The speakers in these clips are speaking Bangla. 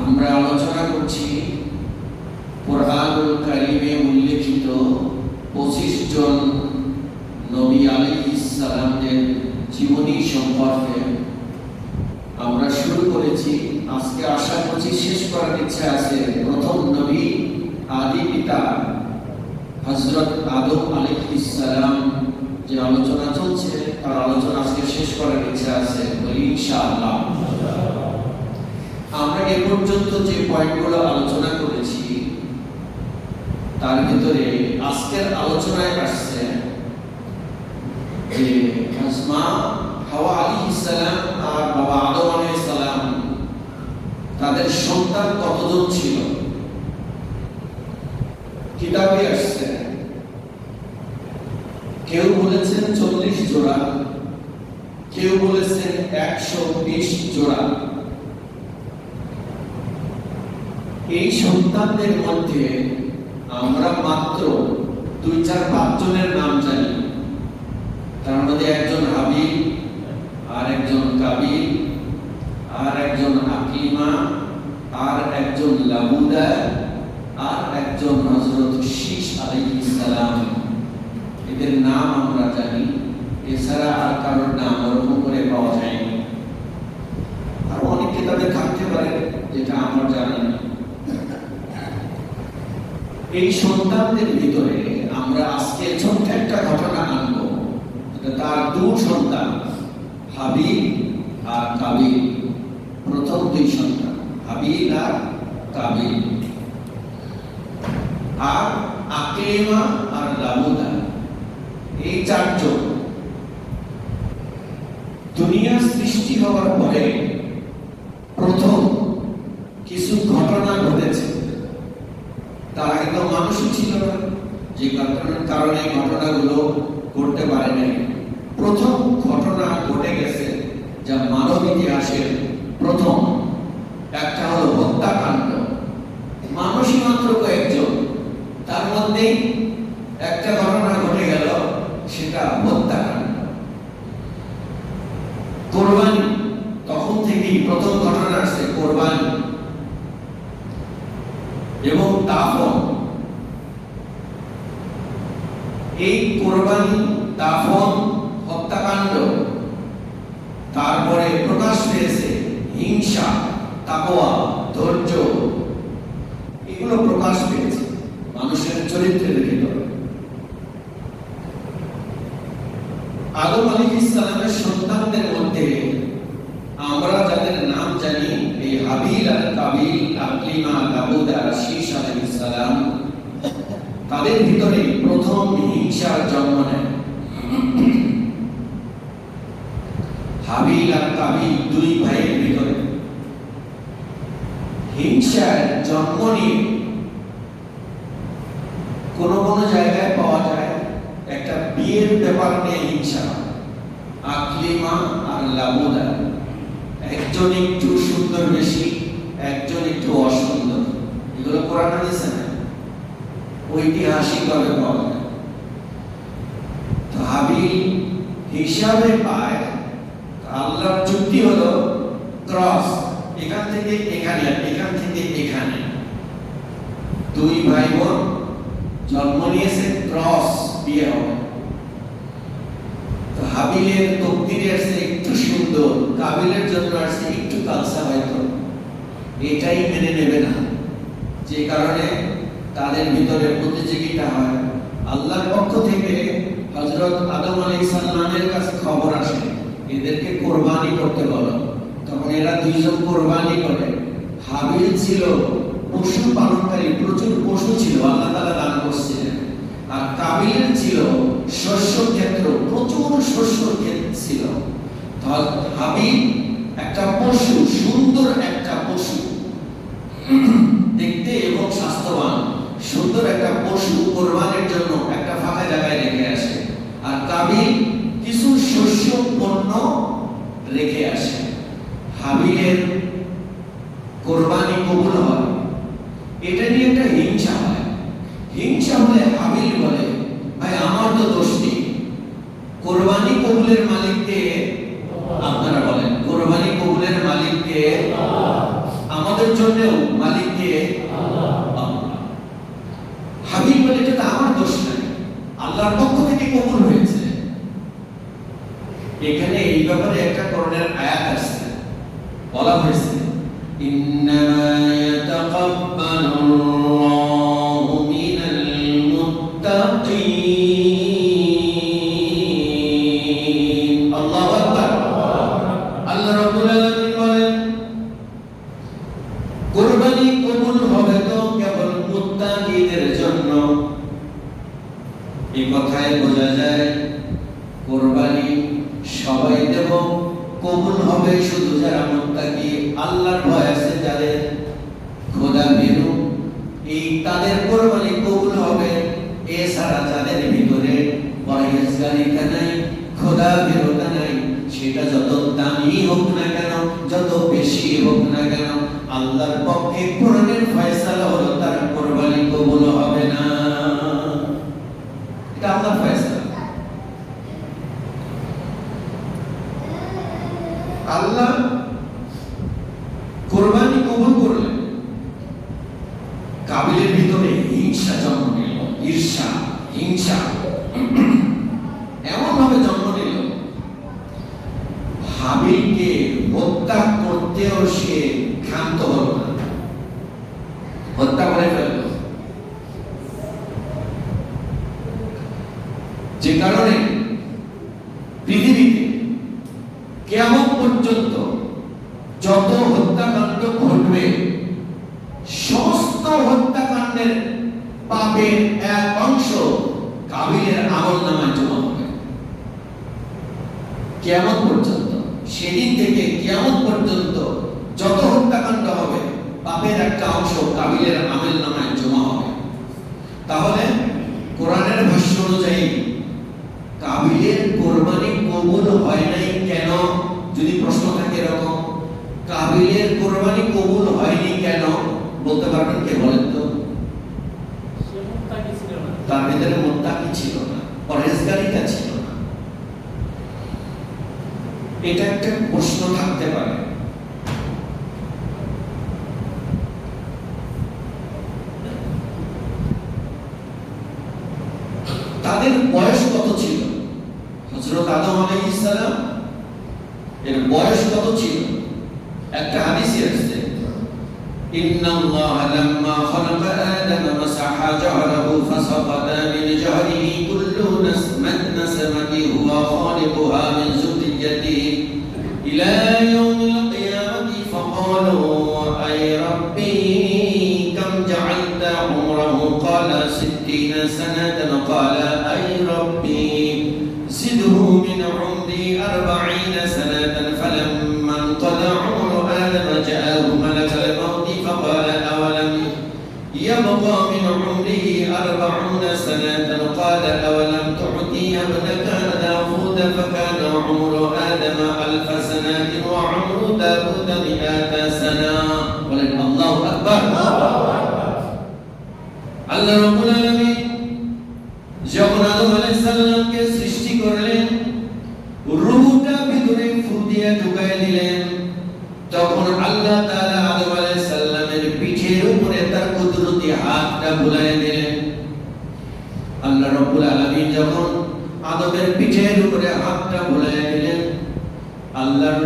আমরা আলোচনা করছি কোরআনুল কারীমে উল্লেখিত 25 জন নবী আলাইহিস সালামদের জীবনী সম্পর্কে। আমরা শুরু করেছি, আজকে আশা করছি শেষ করার ইচ্ছা আছে। প্রথম নবী আদি পিতা হযরত আদম আলাইহিস সালাম যে আলোচনা চলছে তার আলোচনা আজকে শেষ করার ইচ্ছা আছে, বলি ইনশাআল্লাহ। আমরা এ পর্যন্ত যে পয়েন্টগুলো আলোচনা করেছি তার ভিতরে আজকের আলোচনায় আসছে যে মা হাওয়া আলাইহিস সালাম আর বাবা আদম আলাইহিস সালাম তাদের সন্তান কতজন ছিল। কিতাবে আসছে, কেউ বলেছেন 40 জোড়া, কেউ বলেছেন 120 জোড়া। এই সন্তানদের মধ্যে আমরা মাত্র 2-4-5 জনের নাম জানি। তার মধ্যে একজন হাবিল, আর একজন কাবিল, আর একজন আকলিমা, আর একজন লাবুদা, আর একজন হযরত শীশ আলাইহিস সালাম। এদের নাম আমরা জানি, এছাড়া আর কারোর নাম ওরকম করে পাওয়া যায়নি। আর অনেক কিতাবে থাকতে পারে যেটা আমার জানা নেই। এই সন্তানদের ভিতরে আমরা আজকে ছোট্ট একটা ঘটনা আনবো। তার 2 সন্তান, হাবিল আর কাবিল। প্রথম 2 সন্তান হাবিল আর কাবিল, আর আকলিমা আর লাবুদা। এই 4 জন দুনিয়া সৃষ্টি হওয়ার পরে প্রথম কিছু ঘটনা ঘটেছে। তার আগে তো মানুষই ছিল না, যে কারণে ঘটনাগুলো ঘটতে পারে নাই। প্রথম ঘটনা ঘটে গেছে যা মানব ইতিহাসের প্রথম, একটা হলো হত্যাকাণ্ড। মানুষই মাত্র কয়েকজন, তার মধ্যে একটা ঘটনা ঘটে গেল, সেটা হত্যাকাণ্ড। কোরবানি, তখন থেকেই প্রথম ঘটনা আসছে কোরবানি এবং দাফন। এই কোরবানি, দাফন, হত্যাকাণ্ড, তারপরে প্রকাশ পেয়েছে হিংসা, তাকওয়া, ধৈর্য। এগুলো প্রকাশ পেয়েছে মানুষের চরিত্রের ভিতরে। আদম আলাইহিস সালামের সন্তানদের মধ্যে আমরা যাদের নাম জানি, এই হাবিল আর কাবিল, আকলিমা, লাবুদা, শীশ আলাইহিস সালাম, তাদের ভিতরে প্রথম হিংসার জন্ম নেয়। হাবিল আর কাবিল 2 ভাইয়ের ভিতরে হিংসার জন্ম নিয়ে কোন কোন জায়গায় পাওয়া যায় একটা বিয়ের ব্যাপার নিয়ে হিংসা। আকলিমা আর লাবুদা, একজন একটু সুন্দর বেশি, একজন একটু অসুন্দর। এগুলো কোরআনে আছে না, ঐতিহাসিকভাবে পাওয়া যায়। তো হাবিল হিসাবে পায়, আল্লাহর যুক্তি হলো ক্রস, এখান থেকে এখানে, এখান থেকে এখানে। 2 ভাই বোন জন্ম নিয়েছে, ক্রস বিয়ে হবে। তো হাবিলের তকদিরে আসছে একটু সুন্দর, কাবিলের জন্য আসছে একটু কালসা, হয়তো এটাই মেনে নেবে না, যে কারণে তাদের ভিতরে প্রতিযোগিতা হয়। আল্লাহর পক্ষ থেকে হযরত আদম আলাইহিস সালামের কাছে খবর আসে এদেরকে কোরবানি করতে বলো। তখন এরা 2 জন কোরবানি করে। হাবিল ছিল পশু পালনকারী, প্রচুর পশু ছিল, আল্লাহ তাআলা দান করছিলেন। আর কাবিল ছিল শস্য ক্ষেত্র, প্রচুর শস্য ক্ষেত্র ছিল। হাবিল একটা পশু, সুন্দর একটা পশু, দেখতে এবং স্বাস্থ্যবান সুন্দর একটা পশু কোরবানির জন্য একটা ফাঁকা জায়গায় রেখে আসে। আর কাবিল কিছু শস্য পণ্য রেখে আসে। হাবিলের কোরবানি কবুল হয়, এটা নিয়ে একটা হিংসা হয়। হিংসা হলে হাবিল বলে, ভাই আমার তো দোষ নেই, কোরবানি কবুলের মালিককে আপনারা বলেন, কোরবানি কবুলের মালিককে আমাদের সবের জন্যও মালিককে আল্লাহ। হাবিল বলে এটা তো আমার দোষ নাই, আল্লাহর পক্ষ থেকে কবুল হয়েছে। এখানে এই ব্যাপারে একটা কোরআনের আয়াত আছে, বলা হয়েছে ইন্নামা ইয়াতাকাব্বালুল্লাহু মিনাল মুত্তাকিন। আল্লাহু আকবার। আল্লাহ রাব্বুল আলামিন বলেন কুরবানি কবুল হবে তো কেবল মুত্তাকিদের জন্য। এই কথায় বোঝা যায় কুরবানি সবাই দেব, কবুল হবে শুধু যারা মুত্তাকি, আল্লাহর ভয় আছে যাদের, খোদা ভীরু, এই তাদের কুরবানি কবুল হবে। এছাড়া যাদের ভিতরে পরহেজগারিতা নাই, খোদা ভীরুতা নাই, সেটা যত দামি হোক না কেন, যত বেশি হোক না কেন, আল্লাহর পক্ষে কোরআনের ফয়সালা হলো তার কুরবানি কবুল হবে না। এটা আল্লাহর ফয়সালা। আল্লাহ কুরবানি কবুল করলেন, কাবিলের ভিতরে হিংসা জন্ম নিল, ঈর্ষা, হিংসা এমন ভাবে জন্ম নিল, হাবিলকে হত্যা করতেও সে ক্ষান্ত হল না, হত্যা করে ফেলল। যে কারণে পৃথিবীতে কিয়ামত পর্যন্ত যত হত্যাকাণ্ড ঘটবে, সমস্ত হত্যাকাণ্ডের পাপের এক অংশ কাবিলের আমলনামায় জমা হবে। কিয়ামত পর্যন্ত, সেদিন থেকে কিয়ামত পর্যন্ত যত হত্যাকাণ্ড হবে, পাপের একটা অংশ কাবিলের আমলনামায় জমা হবে। তাহলে কোরআনের ভাষ্য অনুযায়ী কাবিলের কোরবানি কবুল হয় নাই কেন? যদি প্রশ্ন থাকে এরকম, কাবিলের কোরবানি কবুল হয়নি কেন বলতে পারবেন কে বলেন তো? তার ভিতরে মুত্তাকি ছিল না, পরহেজগারিতা ছিল না। এটা একটা প্রশ্ন থাকতে পারে। তাদের বয়স কত ছিল? হযরত আদম আলাইহিস সালাম এর বয়স কত ছিল? একটা হাদিসে আছে ইন্নাল্লাহা লাম্মা খালাকা আদাম মাসাহা জাহরাহু ফাসাকাতা মিন জাহরিহি কুল্লু নাসমাতি হুয়া খালিকুহা মিন যুররিয়্যাতিহি ইলা ইয়াউমিল কিয়ামাতি ফাকালু আই রাব্বি কাম জাআলতা উমরাহু ক্বালা 60 সানাতান ক্বালা আই রাব্বি زده من عمري 40 سنة فلما انقضى عمر آدم جاءه ملك الموت فقال أولم يبقى من عمره 40 سنة قال أولم تعطي ابنك داود فكان عمر آدم 1000 سنة وعمر داود 100 سنة ولن الله أكبر الله رب العالمين যখন আদম আলাইহিস সালামকে সৃষ্টি করলেন, রূহটা ভিতরে ফু দিয়ে ঢুকায় দিলেন, তখন আল্লাহ তাআলা আদম আলাইহিস সালামের পিঠের উপরে তার কুদরতি হাতটা বুলায় দিলেন। আল্লাহ রাব্বুল আলামিন যখন আদমের পিঠের উপরে হাতটা বুলায় দিলেন, আল্লাহর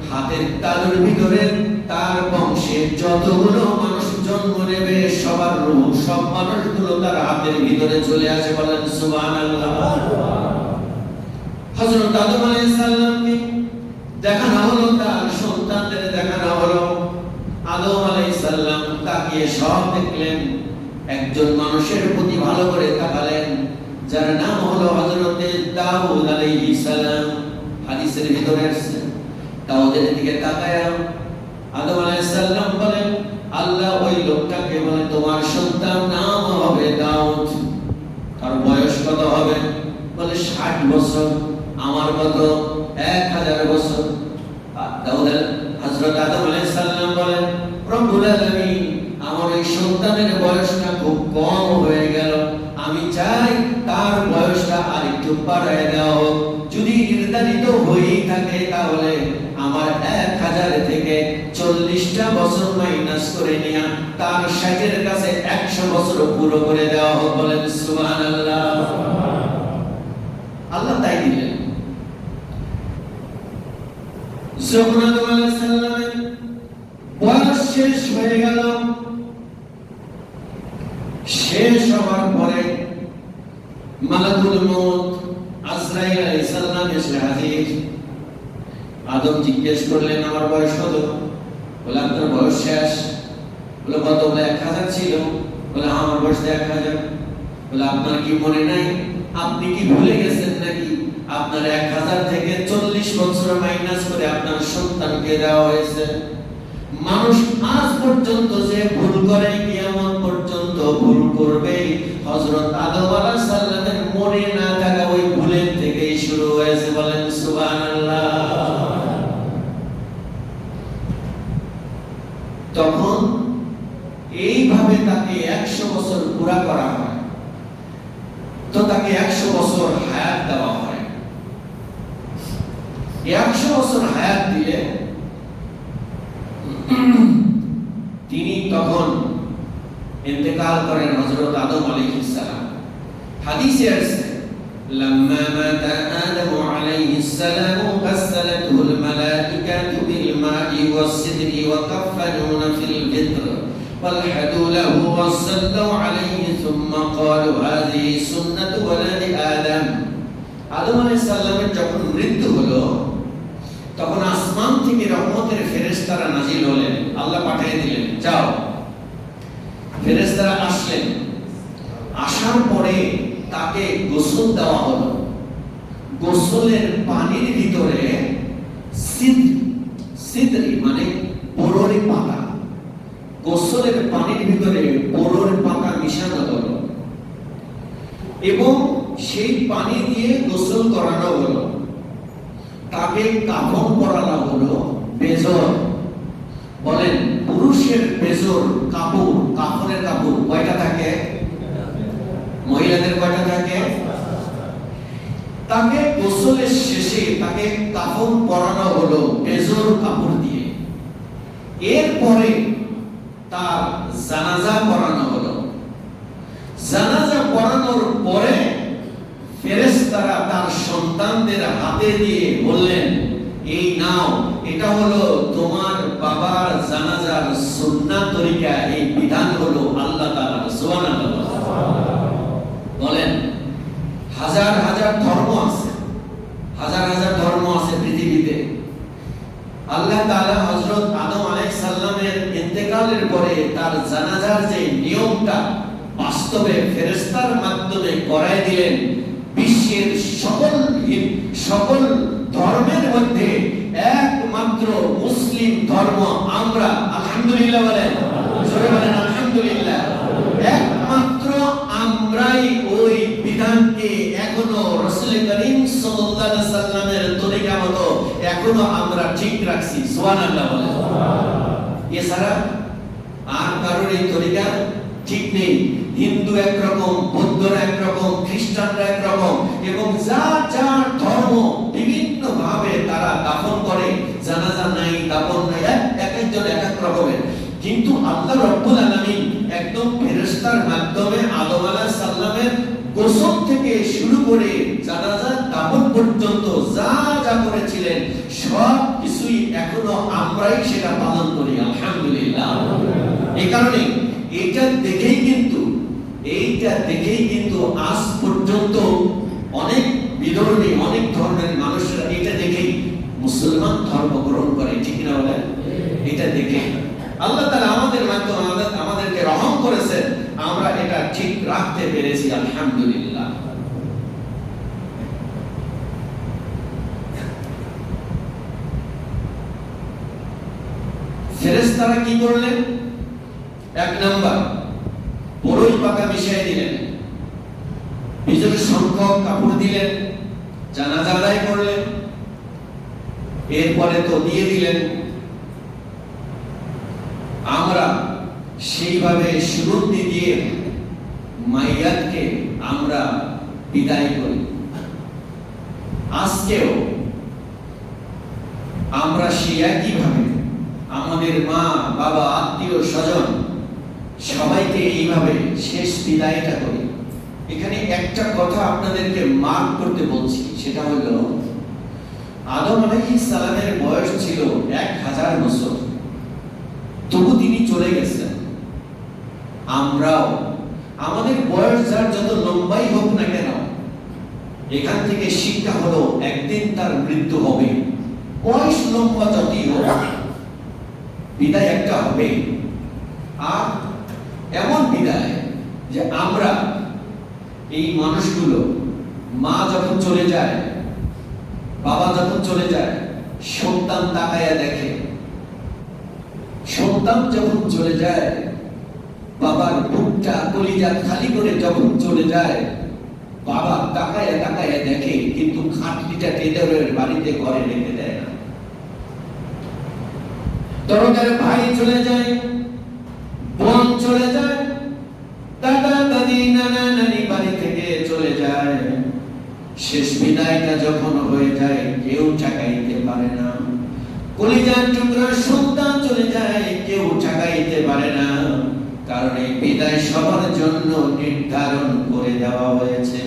হাতের তালুর ভিতরে তার বংশে যতগুলো মানুষ জন্ম নেবে সবার রূহ, সব মানুষগুলো তার হাতের ভিতরে চলে আসে। বলেন সুবহানাল্লাহ। হযরত আদম আলাইহিস সালামকে দেখানো হলো, তার সন্তানদের দেখানো হলো। আদম আলাইহিস সালাম তাকিয়ে সব দেখলেন, একজন মানুষের প্রতি ভালো করে তাকালেন, যার নাম হলো হযরত দাউদ আলাইহিস সালাম। হাদিসের ভিতরে আছে, দাউদের দিকে তাকায়া আদম আলাইহিস সালাম বলেন, আল্লাহ ওই লোকটাকে বলে তোমার সন্তান নাম হবে দাউদ। তার বয়স কত হবে? বলে 60 বছর। আমার কত? 1000 বছর। দাউদ হযরত আদম আলাইহিস সালাম বলেন, রব্বুল আলামিন আমার এই সন্তানের বয়সটা খুব কম হয়ে গেল, আমি চাই তার বয়সটা আরেকটু বাড়ায় দেওয়া হোক। যদি নির্ধারিত হয়েই থাকে তাহলে আমার 1000 থেকে 40টা বছর মাইনাস করে নিয়ে তার 60 এর কাছে 100 বছর পুরো করে দেওয়া হোক, বলেন সুবহানাল্লাহ। আল্লাহ তাই দিলেন। যখন আদম আলাইহিস সালামের বয়স শেষ হয়ে গেল, শেষ হওয়ার পরে মালাকুল মউত আজরাইল আলাইহিস সালাম এসে হাজির। আদম জিজ্ঞেস করলেন, আমার বয়স কত? বলে, আপনার বয়স শেষ। বলে, কত? বলে, 1000 ছিল। বলে, আমার বয়স 1000। বলে, আপনার কি মনে নাই? আপনি কি ভুলে গেছেন নাকি? আপনার 1000 থেকে 40 বছর মাইনাস করে আপনার সন্তানকে দেওয়া হয়েছে। মানুষ আজ পর্যন্ত যে ভুল করে কিয়ামত পর্যন্ত ভুল করবে। হযরত আদম আলাইহিস সালামের মনে না থাকা ওই ভুলের থেকেই শুরু হয়েছে, বলেন সুবহানাল্লাহ। তখন এইভাবে তাকে 100 বছর পুরা করা হয়, তো তাকে 100 বছর হায়াত দেওয়া হয়। 100 বছর হায়াত দিলে তিনি তখন ইন্তেকাল করেন, হযরত আদম আলাইহিস সালাম। হাদিসে আছে, লাম্মা মাতা আদম আলাইহিস সালাম গাসসালাতুল মালাইকাতু বিল মা'i ওয়াস সিদরি ওয়া কাফফানুনা ফিল ফিত্র ওয়ালহাদু লাহু ওয়াসাল্লাু আলাইহি সুম্মা ক্বালু হাযিহি সুন্নাতু ওয়ালাদি আদম। আদম আলাইহিস সালামের যখন মৃত্যু হলো, তখন আসমান থেকে রহমতের ফেরেশতারা নাজিল হলেন, আল্লাহ পাঠিয়ে দিলেন, যাও। ফেরেশতারা আসলেন, আসার পরে তাকে গোসল দেওয়া হলো। গোসলের পানির ভিতরে সিদরি মানে বররি পাতা, গোসলের পানির ভিতরে বররি পাতা মিশানো হলো এবং সেই পানি দিয়ে গোসল করানো হলো। তাকে কাফন পরানো হলো বেজর। বলেন, পুরুষের বেজর কাপড়, কাফনের কাপড় কয়টা থাকে? মহিলাদের কয়টা থাকে? তাকে গোসলের শেষে তাকে কাফন পরানো হলো বেজর কাপড় দিয়ে। এরপরে তার জানাজা পড়ানো হলো। জানাজা পড়ানোর পরে ফেরেশতারা তার সন্তানদের হাতে দিয়ে বললেন, এই নাও, এটা হলো তোমার বাবার জানাজার সুন্নাত তরিকা, এই বিধান হলো আল্লাহ তাআলার। সুবহানাল্লাহ। বলেন, হাজার হাজার ধর্ম আছে, হাজার হাজার ধর্ম আছে পৃথিবীতে। আল্লাহ তাআলা হযরত আদম আলাইহিস সালামের ইন্তেকালের পরে তার জানাজার যে নিয়মটা বাস্তবে ফেরেশতার মাধ্যমে করায় দিলেন। বিশ্বের সকল ধর্মের মধ্যে একমাত্র মুসলিম ধর্ম আমরা, আলহামদুলিল্লাহ বলেন, জোরে বলেন আলহামদুলিল্লাহ, একমাত্র আমরাই ওই বিধানকে এখনো রাসূল করিম সাল্লাল্লাহু আলাইহি সাল্লামের তরিকা মতো এখনো আমরা ঠিক রাখছি। সুবহানাল্লাহ বলেন। এছাড়া আর কারোর এই তরিকা ঠিক নেই। হিন্দু একরকম, বৌদ্ধরা একরকম, খ্রিস্টানরা একরকম, এবং যার যার ধর্ম বিভিন্ন ভাবে তারা দাফন করে। জানাজা নাই, দাফন নাই, এক একজন এক এক রকমের। কিন্তু আল্লাহ রাব্বুল আলামিন একদম ফেরেশতার মাধ্যমে আদম আলাইহিস সালামের গোসল থেকে শুরু করে জানাজা দাফন পর্যন্ত যা যা করেছিলেন সব কিছুই এখনো আমরাই সেটা পালন করি, আলহামদুলিল্লাহ। এই কারণে এইটা দেখেই কিন্তু আজ পর্যন্ত অনেক বিধর্মী, অনেক ধর্মের মানুষরা এটা দেখেই মুসলমান ধর্ম গ্রহণ করে, ঠিক না বলেন? এটা দেখে আল্লাহ তাআলা আমাদের মাধ্যমে আমাদেরকে রহম করেছেন, আমরা এটা ঠিক রাখতে পেরেছি, আলহামদুলিল্লাহ। ফেরেশতারা কি করলেন? এক নাম্বার, বরই পাতা মিশিয়ে দিলেন, বিজয় সংখ্যক কাপড় দিলেন, জানাজা আদায় করলেন, এরপরে তো দিয়ে দিলেন। আমরা সেইভাবে সুগন্ধি দিয়ে মাইয়াতকে আমরা বিদায় করি। আজকেও আমরা একইভাবে আমাদের মা বাবা আত্মীয় স্বজন সবাইকে এইভাবে শেষ বিদায়টা করি। এখানে একটা কথা আপনাদেরকে মার্ক করতে বলছি, সেটা হলো আদম আলাইহিস সালামের বয়স ছিল 1000 বছর, তবু তিনি চলে গেছেন। আমরাও আমাদের বয়স যার যত লম্বাই হোক না কেন, এখান থেকে শিক্ষা হলো একদিন তার মৃত্যু হবে। বয়স লম্বা যতই হোক, বিদায় একটা হবে। আর এমন বিদায় যে আমরা এই মানুষগুলো, মা যখন চলে যায়, বাবা যখন চলে যায়, সন্তান তাকায়া দেখে। সন্তান যখন চলে যায়, বাবার বুকটা কলিজা খালি করে যখন চলে যায়, বাবা তাকায়া তাকায়া দেখে, কিন্তু খাটলিটা টেদরের বাড়িতে ঘরে রেখে দেয় না। তরকার ভাই চলে যায়, বোন চলে যায়, দাদা দাদি নানা নানি বাড়ি থেকে চলে যায়। শেষ বিদায়টা যখন হয়ে যায়, কেউ ঠেকাইতে পারে না। কলিজার টুকরা সন্তান চলে যায়, কেউ ঠেকাইতে পারে না, কারণ এই বিদায় সবার জন্য নির্ধারণ করে দেওয়া হয়েছে।